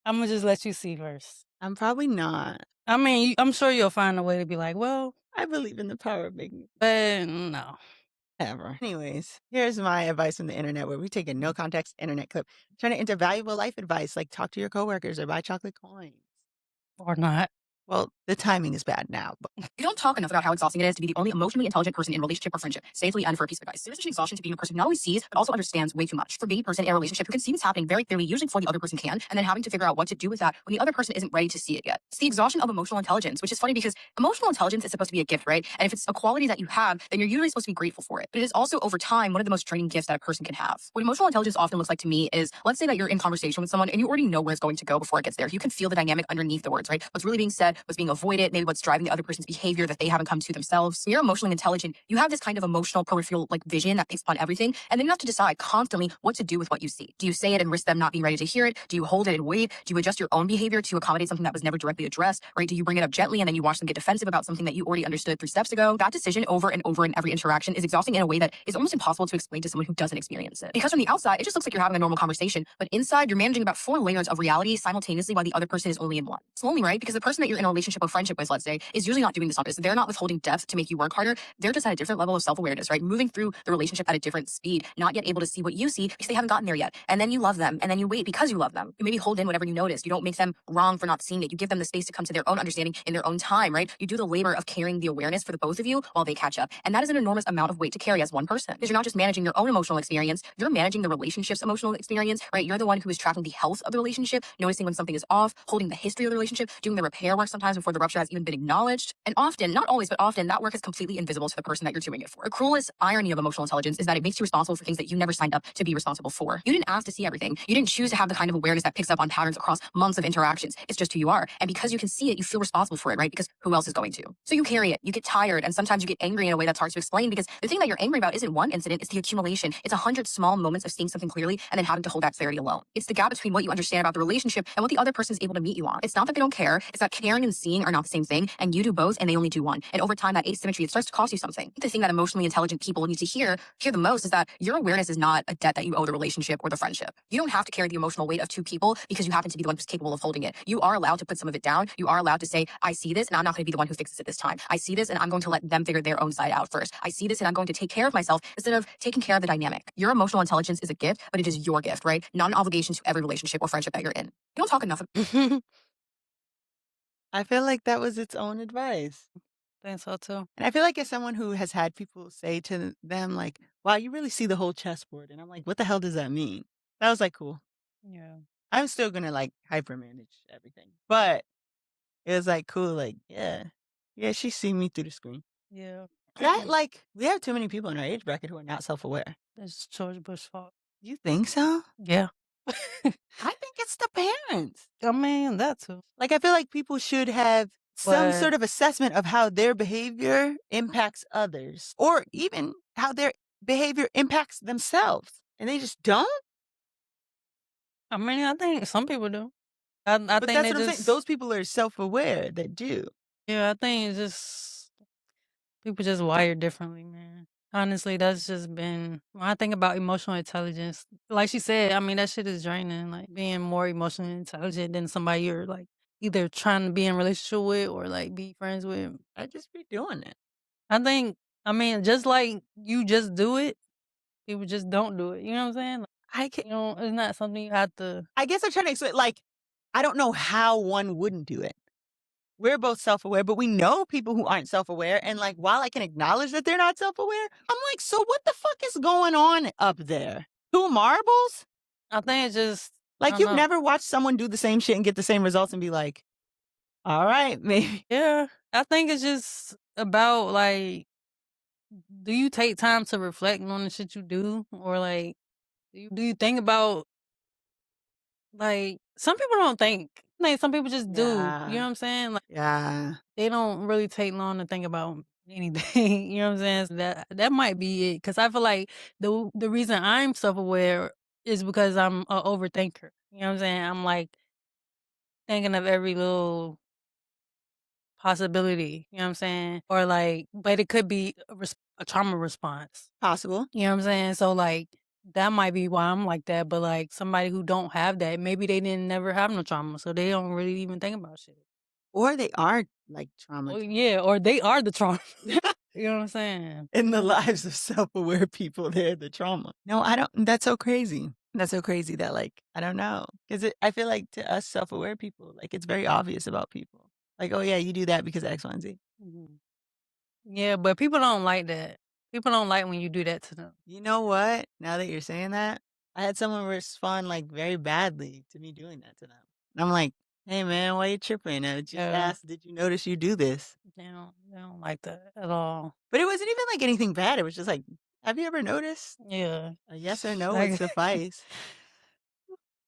I'm gonna just let you see first. I'm probably not. I mean, I'm sure you'll find a way to be like, "Well," I believe in the power of making it but no. ever. Anyways, here's my advice from the internet where we take a no context internet clip, turn it into valuable life advice like talk to your coworkers or buy chocolate coins. Or not. Well, the timing is bad now, but You don't talk enough about how exhausting it is to be the only emotionally intelligent person in a relationship or friendship. Stay till the end for a piece of advice. There's such an exhaustion to being a person who not only sees, but also understands way too much. For being a person in a relationship who can see what's happening very clearly, usually before the other person can, and then having to figure out what to do with that when the other person isn't ready to see it yet. It's the exhaustion of emotional intelligence, which is funny because emotional intelligence is supposed to be a gift, right? And if it's a quality that you have, then you're usually supposed to be grateful for it. But it is also, over time, one of the most draining gifts that a person can have. What emotional intelligence often looks like to me is, let's say that you're in conversation with someone and you already know where it's going to go before it gets there. You can feel the dynamic underneath the words, right? What's really being said, what's being avoided, maybe what's driving the other person's behavior that they haven't come to themselves. When you're emotionally intelligent, you have this kind of emotional peripheral like vision that picks upon everything, and then you have to decide constantly what to do with what you see. Do you say it and risk them not being ready to hear it? Do you hold it and wait? Do you adjust your own behavior to accommodate something that was never directly addressed, right? Do you bring it up gently and then you watch them get defensive about something that you already understood 3 steps ago? That decision over and over in every interaction is exhausting in a way that is almost impossible to explain to someone who doesn't experience it. Because from the outside, it just looks like you're having a normal conversation, but inside you're managing about 4 layers of reality simultaneously while the other person is only in one. It's lonely, right? Because the person that you're in a relationship or friendship with, let's say, is usually not doing this on purpose. They're not withholding depth to make you work harder. They're just at a different level of self-awareness, right? Moving through the relationship at a different speed, not yet able to see what you see because they haven't gotten there yet. And then you love them, and then you wait because you love them. You maybe hold in whatever you noticed. You don't make them wrong for not seeing it. You give them the space to come to their own understanding in their own time, right? You do the labor of carrying the awareness for the both of you while they catch up. And that is an enormous amount of weight to carry as one person. Because you're not just managing your own emotional experience, you're managing the relationship's emotional experience, right? You're the one who is tracking the health of the relationship, noticing when something is off, holding the history of the relationship, doing the repair work sometimes before the rupture has even been acknowledged. And often, not always, but often, that work is completely invisible to the person that you're doing it for. The cruelest irony of emotional intelligence is that it makes you responsible for things that you never signed up to be responsible for. You didn't ask to see everything. You didn't choose to have the kind of awareness that picks up on patterns across months of interactions. It's just who you are. And because you can see it, you feel responsible for it, right? Because who else is going to? So you carry it. You get tired, and sometimes you get angry in a way that's hard to explain because the thing that you're angry about isn't one incident, it's the accumulation. It's 100 small moments of seeing something clearly and then having to hold that clarity alone. It's the gap between what you understand about the relationship and what the other person is able to meet you on. It's not that they don't care. It's that caring and seeing are not the same thing, and you do both and they only do one. And over time, that asymmetry, it starts to cost you something. The thing that emotionally intelligent people need to hear the most is that your awareness is not a debt that you owe the relationship or the friendship. You don't have to carry the emotional weight of 2 people because you happen to be the one who's capable of holding it. You are allowed to put some of it down. You are allowed to say, I see this and I'm not going to be the one who fixes it this time. I see this and I'm going to let them figure their own side out first. I see this and I'm going to take care of myself instead of taking care of the dynamic. Your emotional intelligence is a gift, but it is your gift, right? Not an obligation to every relationship or friendship that you're in. You don't talk enough. I feel like that was its own advice. Think so too. And I feel like as someone who has had people say to them, like, wow, you really see the whole chessboard. And I'm like, what the hell does that mean? That was like, cool. Yeah. I'm still going to like hyper manage everything. But it was like, cool. Like, yeah. Yeah, she see me through the screen. Yeah. That, like, we have too many people in our age bracket who are not self aware. It's George Bush's fault. You think so? Yeah. I think it's the parents. I mean, that too. Like, I feel like people should have some sort of assessment of how their behavior impacts others, or even how their behavior impacts themselves. And they just don't? I mean, I think some people do. I But think that's they what I'm saying. just, Those people are self-aware that do. yeah, I think it's just, people just wired differently, man. Honestly, that's just been when I think about emotional intelligence, like she said, I mean, that shit is draining, like, being more emotionally intelligent than somebody you're, like, either trying to be in a relationship with or, like, be friends with. I just be doing it. I think I mean, just like you just do it, people just don't do it, you know what I'm saying? Like, I can it's not something you have to. I guess I'm trying to explain, like, I don't know how one wouldn't do it. We're both self-aware, but we know people who aren't self-aware, and, like, while I can acknowledge that they're not self-aware, I'm like, "So what the fuck is going on up there? 2 marbles?" I think it's just I Like, don't you've know. never watched someone do the same shit and get the same results and be like, "Alright, maybe." Yeah, I think it's just about, like, do you take time to reflect on the shit you do? Or, like, do you think about, like, some people don't think. Like, some people just do, you know Yeah. what I'm saying? Like, Yeah. they don't really take long to think about anything, you know what I'm saying? So that might be it. Cause I feel like the reason I'm self-aware is because I'm a overthinker, you know what I'm saying? I'm, like, thinking of every little possibility, you know what I'm saying? Or, like, but it could be a trauma response. Possible. You know what I'm saying? So, like, that might be why I'm like that, but, like, somebody who don't have that, maybe they didn't never have no trauma, so they don't really even think about shit. Or they are, like, Well, traumatized. yeah, or they are the trauma. You know what I'm saying? In the lives of self-aware people, they're the trauma. No, I don't that's so crazy. That's so crazy that, like, I don't know, 'cause I feel like to us self-aware people, like, it's very obvious about people. Like, "Oh, yeah, you do that because of X, Y, and Z." Mhm. Yeah, but people don't like that. People don't like when you do that to them. You know what? Now that you're saying that, I had someone respond, like, very badly to me doing that to them. And I'm like, "Hey, man, why you tripping? I just Yeah, asked, did you notice you do this?" they don't like that at all. But it wasn't even, like, anything bad. It was just like, "Have you ever noticed?" Yeah. A yes or no would Like, suffice.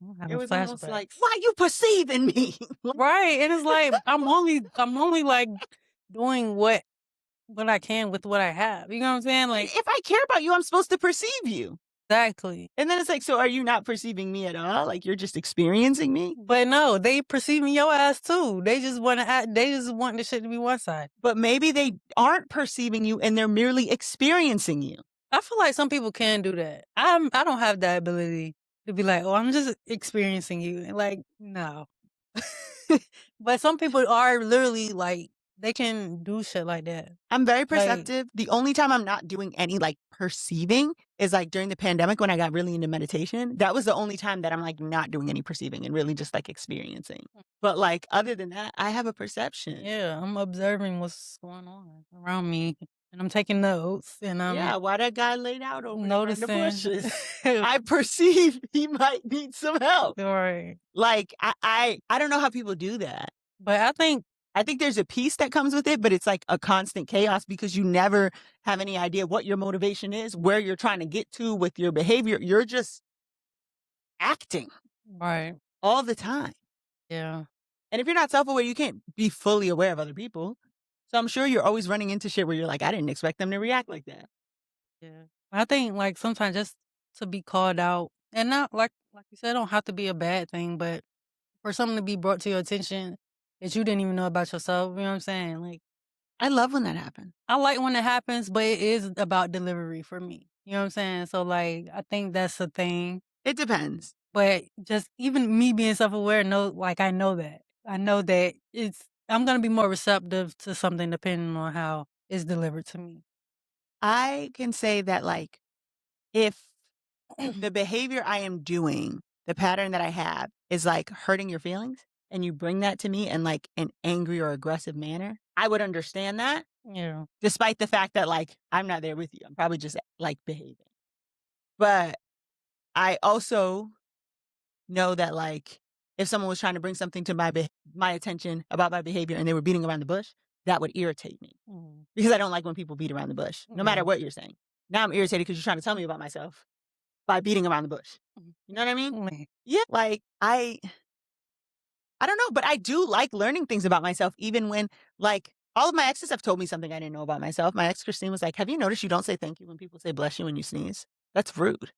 I'm It having was almost like, flashbacks. "Why you perceiving me?" Right, and it's like, I'm only, like, doing what I can with what I have, you know what I'm saying? Like, If I care about you, I'm supposed to perceive you. exactly. And then it's like, so are you not perceiving me at all? Like, you're just experiencing me? But no, they perceiving your ass too. They just want the shit to be one side. But maybe they aren't perceiving you and they're merely experiencing you. I feel like some people can do that. I don't have that ability to be like, "Oh, I'm just experiencing you." And, like, no. But some people are literally like they can do shit like that. I'm very Like, perceptive. The only time I'm not doing any, like, perceiving is, like, during the pandemic when I got really into meditation. That was the only time that I'm, like, not doing any perceiving and really just, like, experiencing. But, like, other than that, I have a perception. yeah, I'm observing what's going on around me, and I'm taking notes, and I'm Yeah, why that guy laid out over there in the noticing. bushes? I perceive he might need some help. Right. Like, I don't know how people do that. But I think there's a peace that comes with it, but it's like a constant chaos because you never have any idea what your motivation is, where you're trying to get to with your behavior. You're just acting right. all the time. Yeah. And if you're not self-aware, you can't be fully aware of other people. So I'm sure you're always running into shit where you're like, I didn't expect them to react like that. Yeah. I think, like, sometimes just to be called out, and not like you said, it don't have to be a bad thing, but for something to be brought to your attention that you didn't even know about yourself, you know what I'm saying? Like, I love when that happens. I like when it happens, but it is about delivery for me. You know what I'm saying? So, like, I think that's the thing. It depends. But just even me being self-aware, I know that. I know that I'm gonna be more receptive to something depending on how it's delivered to me. I can say that, like, if the behavior I am doing, the pattern that I have is like hurting your feelings and you bring that to me in like an angry or aggressive manner, I would understand that Yeah. despite the fact that like I'm not there with you. I'm probably just like behaving. But I also know that like if someone was trying to bring something to my attention about my behavior and they were beating around the bush, that would irritate me Mhm. because I don't like when people beat around the bush, no matter Yeah. what you're saying. Now I'm irritated because you're trying to tell me about myself by beating around the bush. You know what I mean? Mhm. Yeah, like I don't know, but I do like learning things about myself even when like all of my exes have told me something I didn't know about myself. My ex Christine was like, "Have you noticed you don't say thank you when people say bless you when you sneeze? That's rude."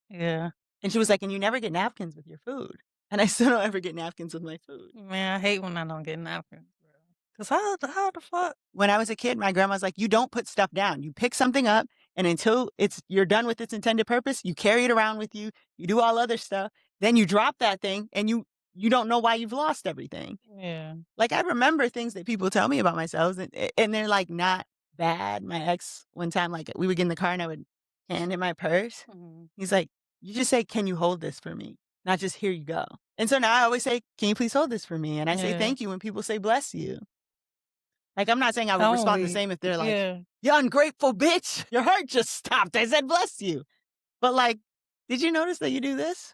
Yeah. And she was like, "And you never get napkins with your food." And I still don't ever get napkins with my food. Man, I hate when I don't get napkins, bro. 'Cause how the fuck? When I was a kid, my grandma's like, you don't put stuff down. You pick something up, and until you're done with its intended purpose, you carry it around with you. You do all other stuff. Then you drop that thing, and you don't know why you've lost everything. Yeah. Like, I remember things that people tell me about myself, and they're, like, not bad. My ex, one time, like, we would get in the car, and I would hand him my purse. Mhm. He's like, you just say, "Can you hold this for me?" Not just, "Here you go." And so now I always say, "Can you please hold this for me?" And I say Yeah. thank you when people say, "Bless you." Like, I'm not saying I would respond the Only same if they're like, yeah. "You ungrateful bitch, your heart just stopped. I said bless you." But, like, "Did you notice that you do this?"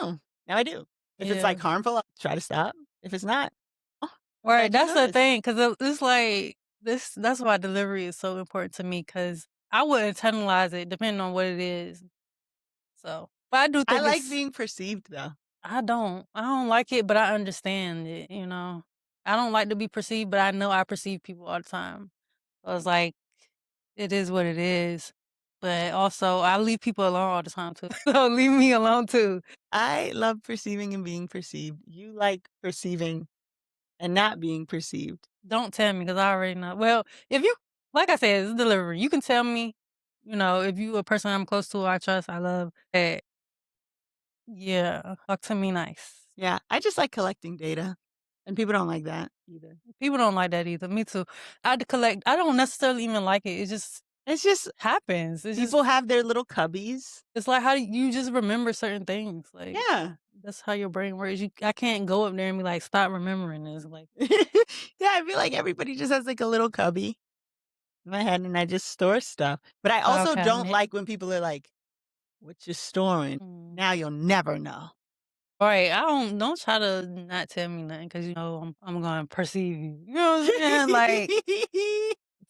No. Now I do. If it's, Yeah. like, harmful, I'll try to stop. If it's not, oh, Right, glad you that's the noticed. thing, 'cause it's like that's why delivery is so important to me, 'cause I would internalize it depending on what it is. So, but I do I think like it's being perceived, though. I don't like it, but I understand it, you know? I don't like to be perceived, but I know I perceive people all the time. So it's like, it is what it is. But also, I leave people alone all the time too. So leave me alone too. I love perceiving and being perceived. You like perceiving and not being perceived. Don't tell me because I already know. Well, if you, like I said, it's delivery. You can tell me, you know, if you a person I'm close to, I trust, I love, that, yeah, talk to me nice. Yeah, I just like collecting data, and people don't like that either. People don't like that either. Me too. I don't necessarily even like it. It just It's just happens. It's just, people have their little cubbies. it's like how do you just remember certain things. Like, Yeah. that's how your brain works. I can't go up there and be like, stop remembering this. Like, Yeah, I feel like everybody just has, like, a little cubby in my head, and I just store stuff. But I file also don't cabinet. like when people are like, "What you storing? Mm. Now you'll never know." Right. Don't try to not tell me nothing because you know I'm gonna perceive you. You know what I'm saying? Like,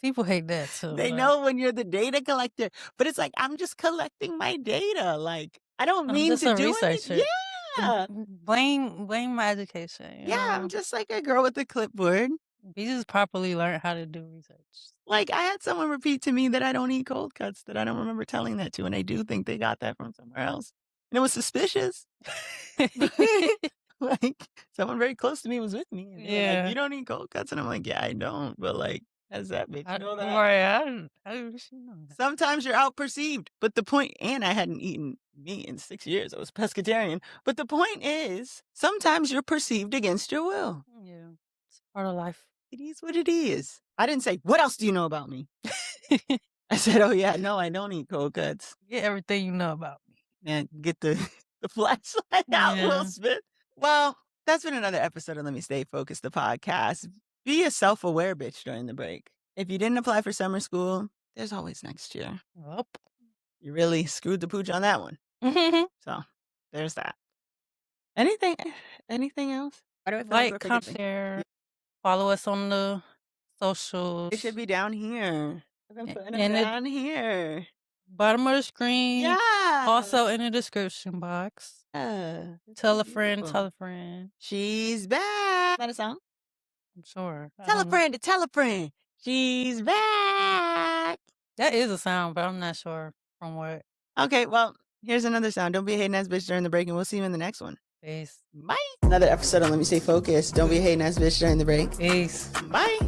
people hate that too. They Like, know when you're the data collector, but it's like, I'm just collecting my data. Like, I don't I'm mean just to a do anything. researcher. Yeah. Blame my education. You Yeah, I'm know, just like a girl with a clipboard. we just properly learn how to do research. Like, I had someone repeat to me that I don't eat cold cuts, that I don't remember telling that to, and I do think they got that from somewhere else. And it was suspicious. Like, someone very close to me was with me, and they were like, Yeah. "You don't eat cold cuts?" And I'm like, "Yeah, I don't, but, like, how does that bitch know that?" Right. How did she know that? Sometimes you're out-perceived, but the point, and I hadn't eaten meat in 6 years, I was pescatarian, but the point is, sometimes you're perceived against your will. Yeah. It's part of life. It is what it is. I didn't say, "What else do you know about me?" I said, "Oh, yeah, no, I don't eat cold cuts." Get everything you know about me. And get the the flashlight out, Will Yeah. Smith. Well, that's been another episode of Let Me Stay Focused, the podcast. Be a self-aware bitch during the break. If you didn't apply for summer school, there's always next year. Well. You really screwed the pooch on that one. So, there's that. Anything else? Why do I feel like we're Like, comment, forgetting? share, follow us on the socials. It should be down here. I've been putting them And down here. bottom of the screen. Yeah. Also in the description box. It's Tell so a friend, beautiful. tell a friend. She's back. Is that a song? I'm sure. I Tell a don't know. friend to tell a friend. She's back. That is a sound, but I'm not sure from what. Okay, well, here's another sound. Don't be a hating ass bitch during the break, and we'll see you in the next one. Peace. Bye. Another episode on Let Me Stay Focused. Don't be a hating ass bitch during the break. Peace. Bye.